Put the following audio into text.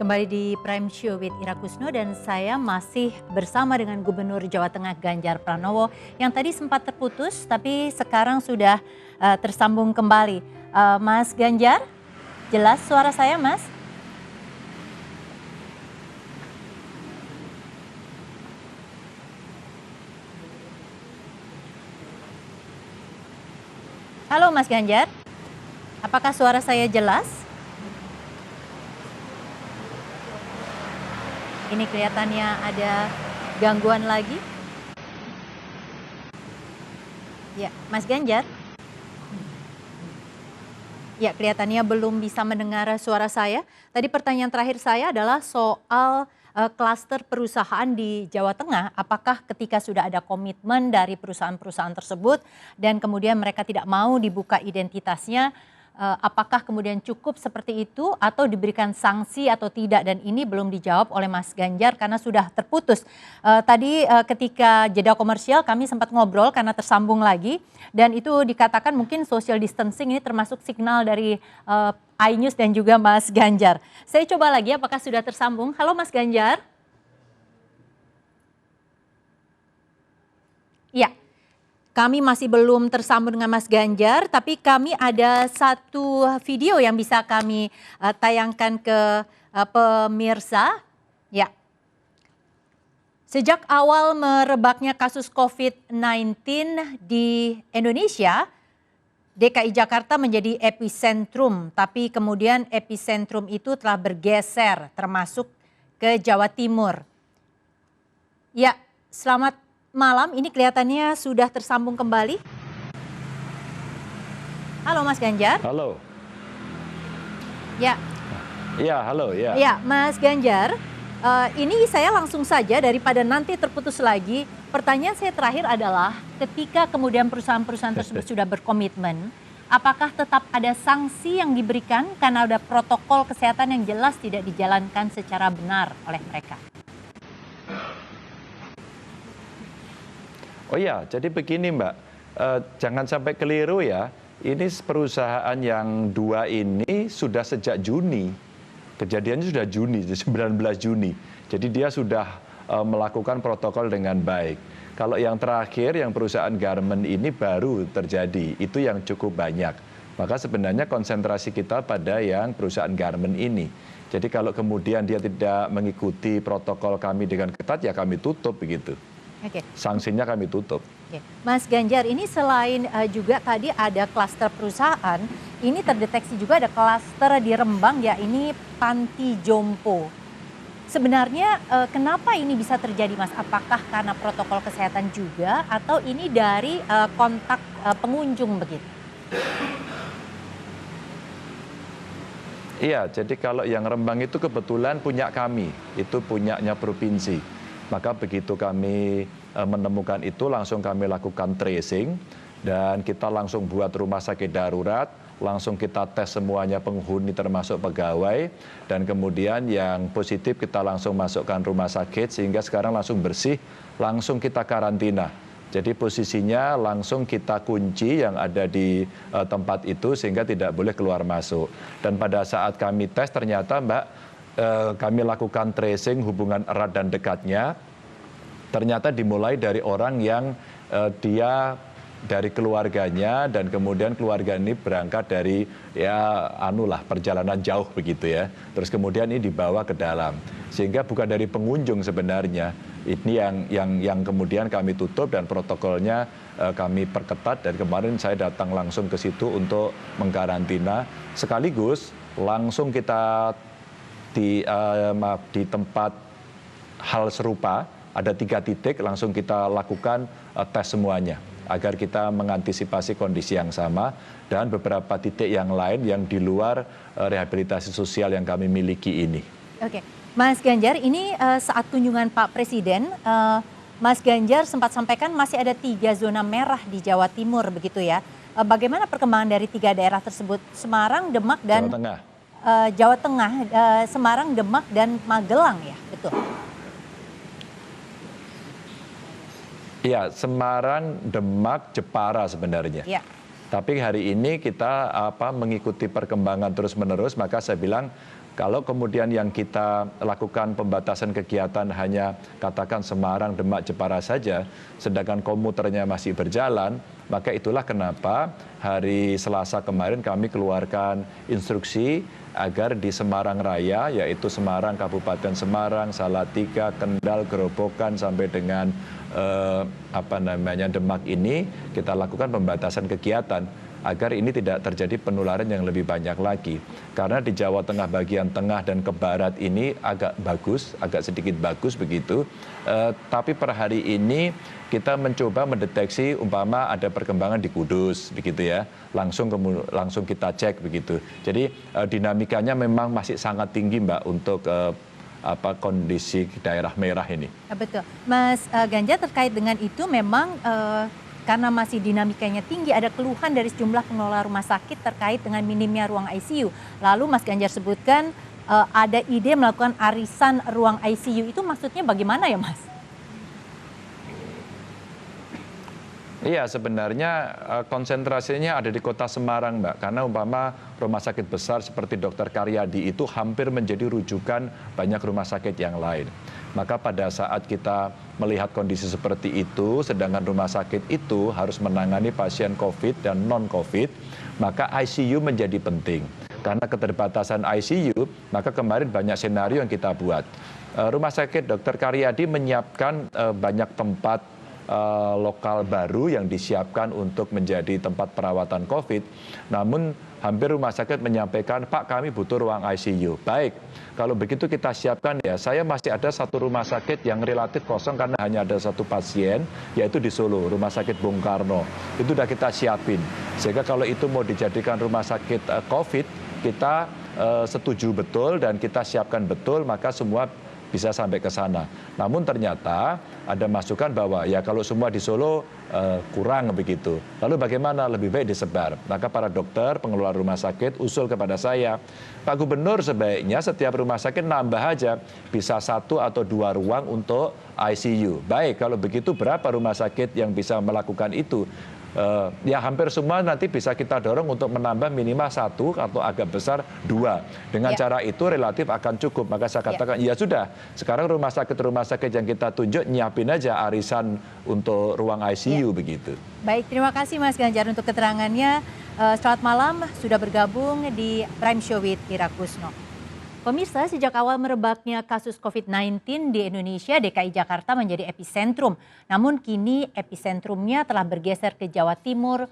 Kembali di Prime Show with Ira Kusno dan saya masih bersama dengan Gubernur Jawa Tengah Ganjar Pranowo yang tadi sempat terputus tapi sekarang sudah tersambung kembali. Mas Ganjar, jelas suara saya Mas? Halo Mas Ganjar, apakah suara saya jelas? Ini kelihatannya ada gangguan lagi. Ya, Mas Ganjar. Ya, kelihatannya belum bisa mendengar suara saya. Tadi pertanyaan terakhir saya adalah soal klaster perusahaan di Jawa Tengah. Apakah ketika sudah ada komitmen dari perusahaan-perusahaan tersebut dan kemudian mereka tidak mau dibuka identitasnya, apakah kemudian cukup seperti itu atau diberikan sanksi atau tidak, dan ini belum dijawab oleh Mas Ganjar karena sudah terputus. Tadi ketika jeda komersial kami sempat ngobrol karena tersambung lagi dan itu dikatakan mungkin social distancing ini termasuk signal dari iNews dan juga Mas Ganjar. Saya coba lagi apakah sudah tersambung. Halo Mas Ganjar. Ya. Kami masih belum tersambung dengan Mas Ganjar, tapi kami ada satu video yang bisa kami tayangkan ke pemirsa. Ya. Sejak awal merebaknya kasus COVID-19 di Indonesia, DKI Jakarta menjadi epicentrum, tapi kemudian epicentrum itu telah bergeser termasuk ke Jawa Timur. Ya, selamat malam, ini kelihatannya sudah tersambung kembali. Halo Mas Ganjar. Halo. Ya. Iya, halo ya. Ya, Mas Ganjar, ini saya langsung saja daripada nanti terputus lagi. Pertanyaan saya terakhir adalah ketika kemudian perusahaan-perusahaan tersebut sudah berkomitmen, apakah tetap ada sanksi yang diberikan karena ada protokol kesehatan yang jelas tidak dijalankan secara benar oleh mereka? Oh ya, jadi begini Mbak, jangan sampai keliru ya, ini perusahaan yang dua ini sudah sejak Juni, kejadiannya sudah Juni, 19 Juni, jadi dia sudah melakukan protokol dengan baik. Kalau yang terakhir, yang perusahaan garment ini baru terjadi, itu yang cukup banyak. Maka sebenarnya konsentrasi kita pada yang perusahaan garment ini. Jadi kalau kemudian dia tidak mengikuti protokol kami dengan ketat, ya kami tutup begitu. Oke. Sanksinya kami tutup. Oke. Mas Ganjar, ini selain juga tadi ada klaster perusahaan, ini terdeteksi juga ada klaster di Rembang, ya ini panti jompo. Sebenarnya kenapa ini bisa terjadi Mas? Apakah karena protokol kesehatan juga atau ini dari kontak pengunjung begitu? Iya, jadi kalau yang Rembang itu kebetulan punya kami, itu punyanya provinsi. Maka begitu kami menemukan itu langsung kami lakukan tracing dan kita langsung buat rumah sakit darurat, langsung kita tes semuanya penghuni termasuk pegawai dan kemudian yang positif kita langsung masukkan rumah sakit sehingga sekarang langsung bersih, langsung kita karantina. Jadi posisinya langsung kita kunci yang ada di tempat itu sehingga tidak boleh keluar masuk. Dan pada saat kami tes ternyata Mbak, kami lakukan tracing hubungan erat dan dekatnya, ternyata dimulai dari orang yang dia dari keluarganya dan kemudian keluarga ini berangkat dari perjalanan jauh begitu ya. Terus kemudian ini dibawa ke dalam. Sehingga bukan dari pengunjung sebenarnya. Ini yang kemudian kami tutup dan protokolnya kami perketat dan kemarin saya datang langsung ke situ untuk mengkarantina sekaligus langsung kita di tempat hal serupa ada 3 titik langsung kita lakukan tes semuanya agar kita mengantisipasi kondisi yang sama dan beberapa titik yang lain yang di luar rehabilitasi sosial yang kami miliki ini. Oke, Mas Ganjar, ini saat kunjungan Pak Presiden, Mas Ganjar sempat sampaikan masih ada 3 zona merah di Jawa Timur begitu ya. Bagaimana perkembangan dari 3 daerah tersebut? Semarang, Demak dan Jawa Tengah. Jawa Tengah, Semarang, Demak, dan Magelang ya, betul? Iya, Semarang, Demak, Jepara sebenarnya. Ya. Tapi hari ini kita mengikuti perkembangan terus-menerus, maka saya bilang Kalau kemudian yang kita lakukan pembatasan kegiatan hanya katakan Semarang, Demak, Jepara saja, sedangkan komuternya masih berjalan, maka itulah kenapa hari Selasa kemarin kami keluarkan instruksi agar di Semarang Raya, yaitu Semarang, Kabupaten Semarang, Salatiga, Kendal, Gerobokan, sampai dengan Demak ini, kita lakukan pembatasan kegiatan agar ini tidak terjadi penularan yang lebih banyak lagi. Karena di Jawa Tengah bagian tengah dan ke barat ini agak bagus, agak sedikit bagus begitu. Tapi per hari ini kita mencoba mendeteksi umpama ada perkembangan di Kudus begitu ya. Langsung kita cek begitu. Jadi dinamikanya memang masih sangat tinggi Mbak untuk kondisi daerah merah ini. Betul. Mas Ganjar, terkait dengan itu memang karena masih dinamikanya tinggi, ada keluhan dari sejumlah pengelola rumah sakit terkait dengan minimnya ruang ICU. Lalu Mas Ganjar sebutkan ada ide melakukan arisan ruang ICU. Itu maksudnya bagaimana ya Mas? Iya, sebenarnya konsentrasinya ada di kota Semarang, Mbak. Karena umpama rumah sakit besar seperti Dr. Karyadi itu hampir menjadi rujukan banyak rumah sakit yang lain. Maka pada saat kita melihat kondisi seperti itu, sedangkan rumah sakit itu harus menangani pasien COVID dan non-COVID, maka ICU menjadi penting. Karena keterbatasan ICU, maka kemarin banyak senario yang kita buat. Rumah sakit Dr. Karyadi menyiapkan banyak tempat lokal baru yang disiapkan untuk menjadi tempat perawatan COVID. Namun hampir rumah sakit menyampaikan, Pak, kami butuh ruang ICU. Baik, kalau begitu kita siapkan ya. Saya masih ada satu rumah sakit yang relatif kosong karena hanya ada satu pasien, yaitu di Solo, Rumah Sakit Bung Karno. Itu sudah kita siapin. Sehingga kalau itu mau dijadikan rumah sakit COVID, kita setuju betul dan kita siapkan betul, maka semua bisa sampai ke sana. Namun ternyata ada masukan bahwa ya kalau semua di Solo kurang begitu. Lalu bagaimana? Lebih baik disebar. Maka para dokter, pengelola rumah sakit usul kepada saya, Pak Gubernur sebaiknya setiap rumah sakit nambah aja bisa 1 atau 2 ruang untuk ICU. Baik, kalau begitu berapa rumah sakit yang bisa melakukan itu? Ya hampir semua nanti bisa kita dorong untuk menambah minimal 1 atau agak besar 2. Dengan cara itu relatif akan cukup. Maka saya katakan ya sudah, sekarang rumah sakit yang kita tunjuk nyiapin aja arisan untuk ruang ICU begitu. Baik, terima kasih Mas Ganjar untuk keterangannya. Selamat malam, sudah bergabung di Prime Show with Ira Kusno. Pemirsa, sejak awal merebaknya kasus COVID-19 di Indonesia, DKI Jakarta menjadi epicentrum. Namun kini epicentrumnya telah bergeser ke Jawa Timur,